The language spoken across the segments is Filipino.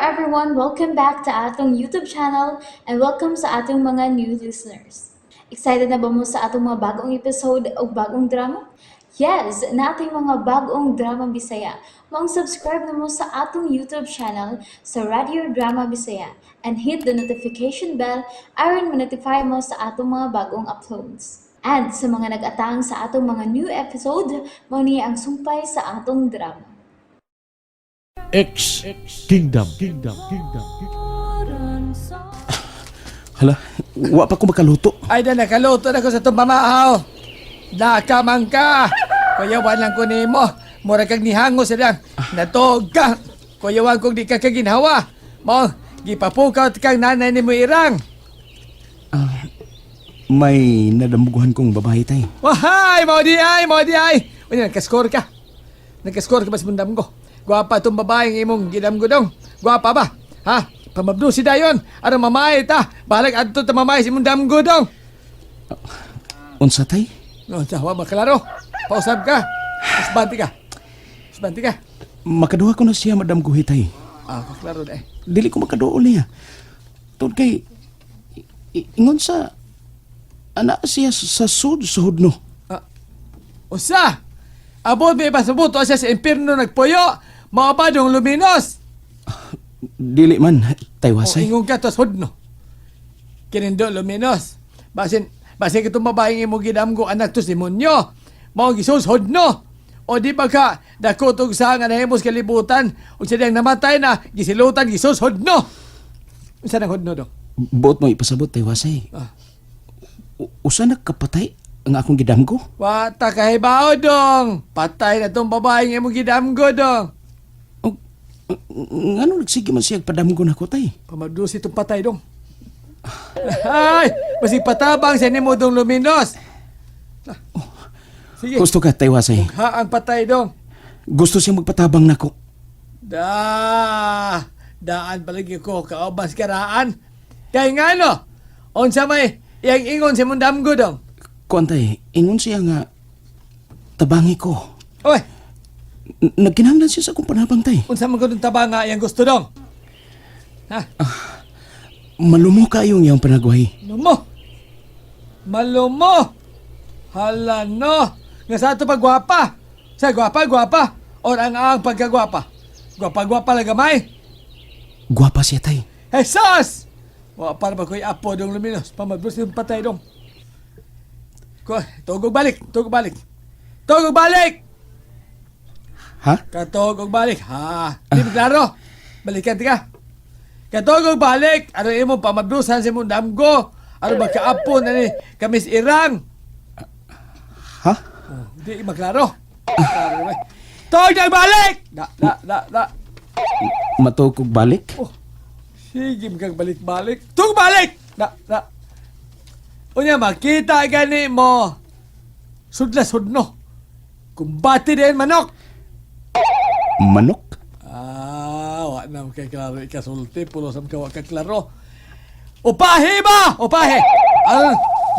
everyone, welcome back to atong YouTube channel and welcome sa atong mga new listeners. Excited na ba mo sa atong mga bagong episode o bagong drama? Yes, na ating mga bagong drama Bisaya. Subscribe na mo sa atong YouTube channel sa Radio Drama Bisaya and hit the notification bell aron ma-notify mo sa atong mga bagong uploads. And sa mga nag-atang sa atong mga new episode, mo niya ang sumpay sa atong drama. X Kingdom. Hala, wa pa ko makaluto. Ay na nakaluto na ko sa itong pamahaw. Nakamang ka. Kuyawan lang ko ni mo. Mura kag nihango silang. Natog ka. Kuyawan kong di ka kaginhawa. Mo, gipapukaw kang nanay ni mo irang. May nadambuguhan kong babae tay. Wahay, mo di ay. Unya, nagkaskor ka. Nagkaskor ka ba sa mundam ko? Gwapa itong babaeng imong ginamgo dong. Gwapa ba? Ha? Pamabdo si dayon. Ano mamay ta? Balag adto ta mamay si mundam ko dong. Unsa tay? No, tawa maklaro. Pausap ka. Isbanti ka. Makaduha ko na siya madam guhi tay. Kaklaro na eh. Dili ko makaduol niya. Tod kay ingon sa ana siya sa sud no. Usa! Abot may pasabuto siya sa impirno nagpuyo. Mga pa dong luminos. Dili man tay wasay. Ingong ka to sudno. Kinindo luminos. Basin kitong babaeng imo gidamgo anak to si Munyo. Mga gisus hodno. O di ba ka dakotog sa nga nahimos kalibutan o siya namatay na gisilutan gisus hodno. Unsa nang hodno do? Buot mo ipasabot tay wasay. Usa na kapatay ang akong gidamgo? Wata kahibao dong. Patay na tong babaeng imo gidamgo dong. Ngano nagsige man siya padamgo na ko tay? Pamadus itong patay dong. Ay! Masig patabang siya ni mo dong luminos. Sige. Gusto ka tay wasay? Ha ang patay dong. Gusto siya magpatabang nako. Daan palagi ko kaobas karaan. Kaya nga no, onsa may iyang ingon si mundamgo dong. Kuantay, ingon siya nga tabangi ko. Oy, Nagkinahanglan siya sa akong panabang tay. unsa man gudong tabanga iyang gusto dong. Ha? Malumo kayong iyang panagwahi. Malumo. Hala no. Nga sa ato pagwapa. Sa gwapa. Or ang pagkagwapa. Gwapa lang gamay. Gwapa siya tay. Jesus! Wa para ba ko'y apo dong luminos. Pamabros yung patay dong. Tugog balik. Ha? Katog og balik. Ha. Di ba klaro? Balikan ti ka. Katog og balik. Ano imo pamabrusan si mong damgo? Ano ba kaapo na ni kamis irang? Ha? Di maklaro. Tog na balik! Da. Matog kog balik? Sige kang balik-balik. Tug balik! Da. Unya makita gani mo. Sudla-sudno. Kumbati din manok. Manok? Wa na kay klaro ikasulti pulo sam ka wa ka klaro. Upahi ba?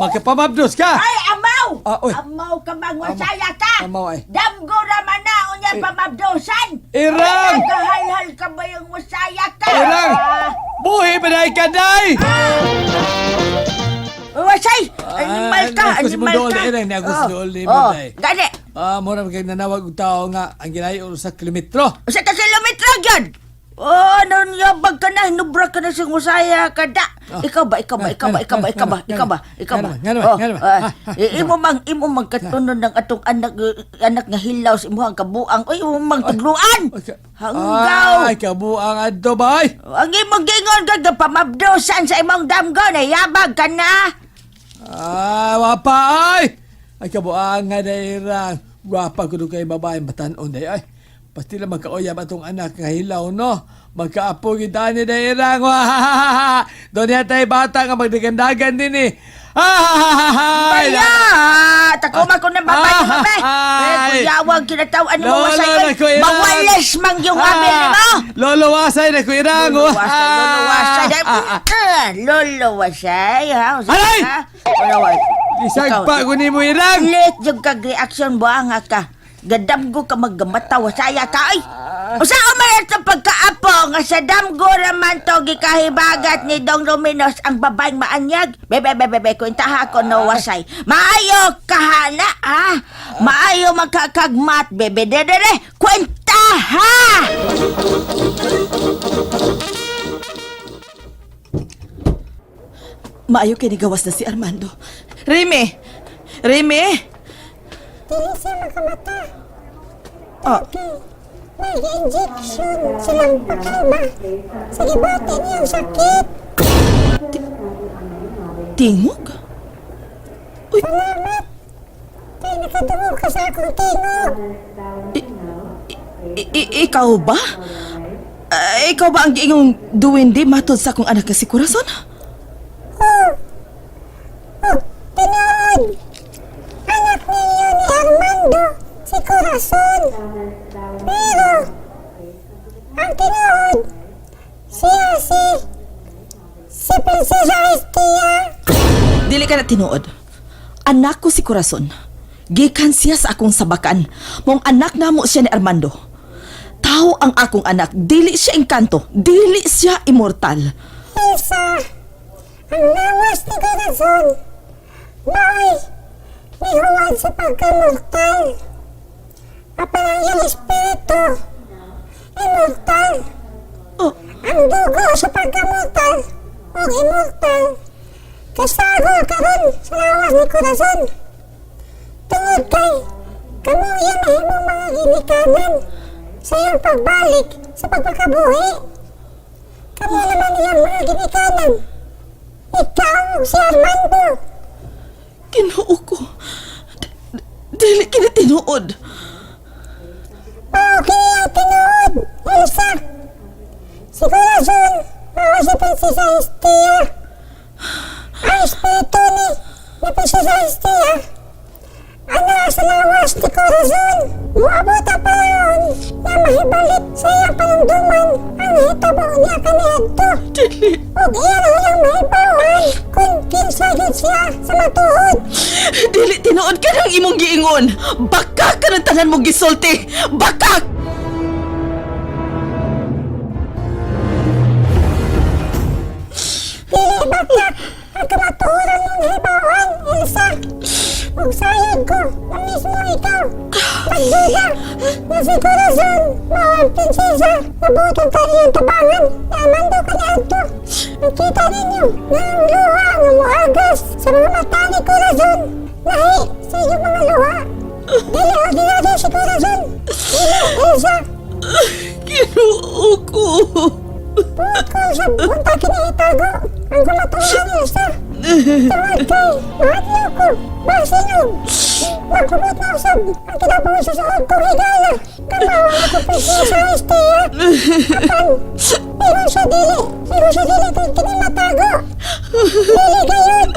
Magkapamabdos ka. Ay, amaw! Oy. Amaw ka bang wasaya ka? Amaw ay. Damgo raman na unya pamabdosan. Irang! Nagahal-hal ka ba yung wasaya ka? Irang! Buhi pa na ikaday! Wasay! Animal ka! Animal ka! Irang, niagos dool ni mo day. Gani! Mura magkag nanawag og tao nga ang ginayon sa kilometro. Sa ka kilometro yan! Ano niya bag ka na? Hinubra ka na sa musaya ka da! Ikaw ba? Imo mang katunon ng atong anak nga hilaw sa imuhang kabuang. Oy, imo mang tugluan! Hanggaw! Ay, kabuang adto bay! Ang imong gingon ka nga pamabdosan sa imong damgo na yabag ka na! Wapa ay! Ay, kabuang nga dairang. Gwapa ko doon kay babaeng batanon day ay. Pasti lang magkaoyam atong anak nga hilaw, no? Magkaapo kita ni dairang. Doon yata'y bata nga magdagandagan din eh. Baya! Takuma ko na babay mo, be! Kuyawag kinatawaan mo masay. Mawalas mang yung abil mo! Lolo wasay na ko irang. Lolo wasay, ha? Alay! Isag pa ko ni mo irang. Lit yung kag-reaksyon buanga ka. Gadamgo ka maggamataw saya ka ay. Usa man sa pagkaapo nga sa damgo raman to gikahibagat ni Dong Luminos ang babaeng maanyag. Bebe kwentaha ko no wasay. Maayo kahana ha. Maayo magkakagmat bebe dere kwentaha. Maayo kinigawas na si Armando. Remy! Remy! Dili siya makamata. Ah, May injection silang pakilma. Sa gibote niyang sakit. tingog? Salamat. Kaya nakatungog ka sa akong tingog. Ikaw ba? Ikaw ba ang giingong duwende matod sa akong anak nga si Corazon? Tinood. Anak ninyo ni Armando, si Corazon. Pero, ang tinood, siya si Prinsesa Estia. Dili ka na tinuod. Anak ko si Corazon. Gikan siya sa akong sabakan. Mong anak na mo siya ni Armando. Tao ang akong anak. Dili siya engkanto. Dili siya immortal. Elsa, ang lawas ni Corazon, mao'y nihuwad sa pagkamortal. Apan ang iyang espiritu, immortal. Oh, Ang dugo sa pagkamortal o immortal, kasagol karon sa lawas ni Corazon. Tungod kay, kamo yan mahimong mga ginikanan sa iyang pagbalik sa pagpakabuhi. Kamo naman iyang mga ginikanan. Ikaw si Armando. Ginoo ko. Dili kini tinuod. Okay ang tinuod, Elsa. Si Corazon, mao si Prinsesa Estia. Ang espiritu ni Prinsesa Estia. Ana sa lawas ni Corazon. Muabot ang panahon na mahibalit sa iyang panungduman ang hitabo niya kaniadto. Dili. Ug iyan ang iyang mahibawan kung kinsa gid siya sa matuod. Dili tinuod ka ng imong giingon. Baka ka ng tanan mong gisulti. Baka! Dili batak ang kamatuoran ng hibawan, Elsa. Ug sayod ko na mismo ikaw. Pagduda na si Corazon mao ang prinsesa na butong kariyang tabangan na Armando kaniadto. Nakita ninyo na ang luha nga muhagas sa mga mata ni Corazon. Lahi sa iyong mga luha. Dili ordinaryo si Corazon. Dili, Elsa. Ginoo ko. Buot ko sa bunta kiniitago ang kumatulan niya sa tawad kay mahadlaw ko basinog magkumot na usab ang kinabuhi sa suod ko higala kamawang ako prinsesa Estia apan pero siya dili kay kinimatago dili gayon.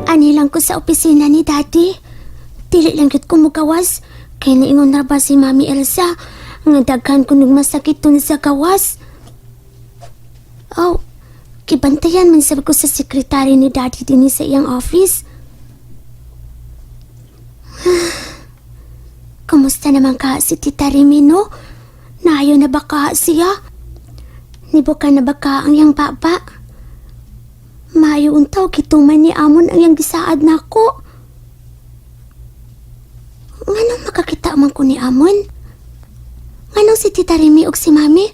Ani lang ko sa opisina ni Daddy. Dili lang gid ko mugawas. Kaya naingon na ba si Mami Elsa nga daghan ko nagmasakit dun sa gawas. Oh, kibantayan man sabi ko sa sekretary ni Daddy din sa iyang office. Kumusta naman ka si Tita Remino? Naayo na ba ka siya? Nibuka na ba ka ang iyang baba? Maayo untaw kituman ni Amon ang iyang gisaad na ako. Nganong makakita man ko ni Amon? Nganong si Tita Remy o si Mami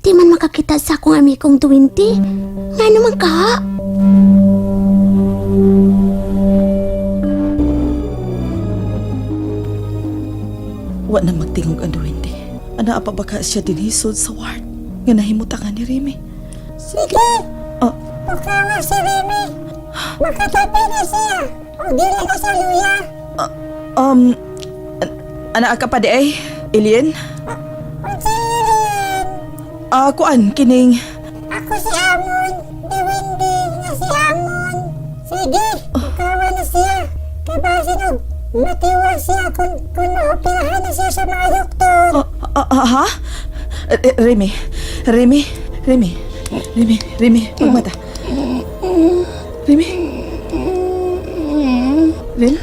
di man makakita sa akong amikong 20? Ngano man ka? Wa na magtingog ang duwende. Ana pa baka siya dinhisod sa ward nga nahimutangan ni Remy. Sige, Oh, bukawa si Remy. Makatapi na siya o dili ka sa luya. ana ka pa di ay, Alien? Unsayan, Kuan, kining... ako si Amon, di Wendy nga si Amon. Sige, bukawa na siya. Kay basin og matiwa siya kung maoperahan na siya sa mga doktor. Ha? Remy, pagmata. Remy? Ren?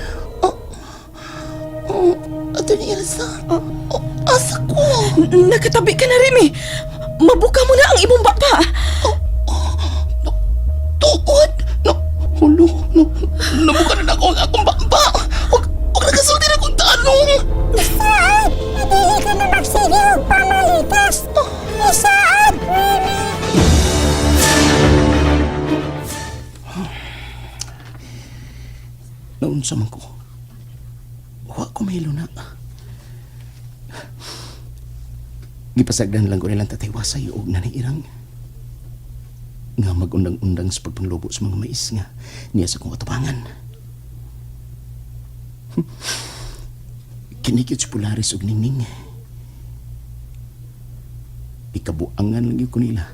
Nakatabi ka na, Remy. Mabuka mo na ang imong baba. Tuod! No, hulo, no, nabuka na ako ang akong bamba. Huwag nakasulti na akong tanong. Isaad! Madili ka na magsige og pamalikas! Isaad, Remy! Naunsa man ko. Wa ko mahilo na. Gipasagdan lang ko nilang tataywasay og nanay-irang. Nga magundang-undang sa pagpanglobo sa mga mais nga niya sa kong atubangan. Kinikit si Polaris og ningning. Ikabuangan lang ko nila.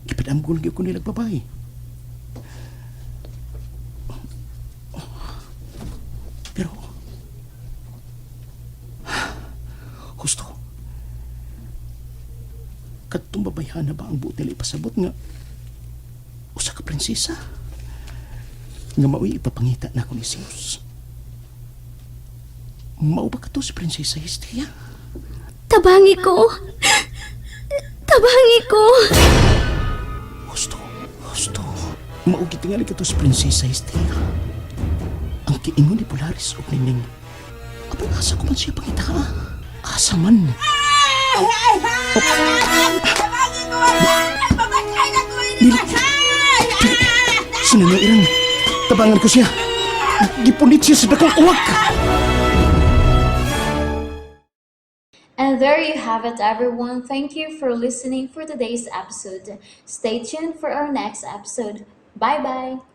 Ipadamgo lang ko nila babae. Pero gusto katong babayhan na ba ang butil ipasabot nga usa ka prinsesa nga mao'y ipapangita na ako ni Zeus. Mao ba ka to si Prinsesa Hestia? Tabangi ko. Tabangi ko. Gusto maugi tingali ka to si Prinsesa Hestia. Ang kiingon ni Polaris o Ningning. Abang asa ko man siya pangita ka. Asa man. Sinanairan. Tabangan ko siya. Gipunit siya sa dakong uwak. And there you have it, everyone. Thank you for listening for today's episode. Stay tuned for our next episode. Bye bye.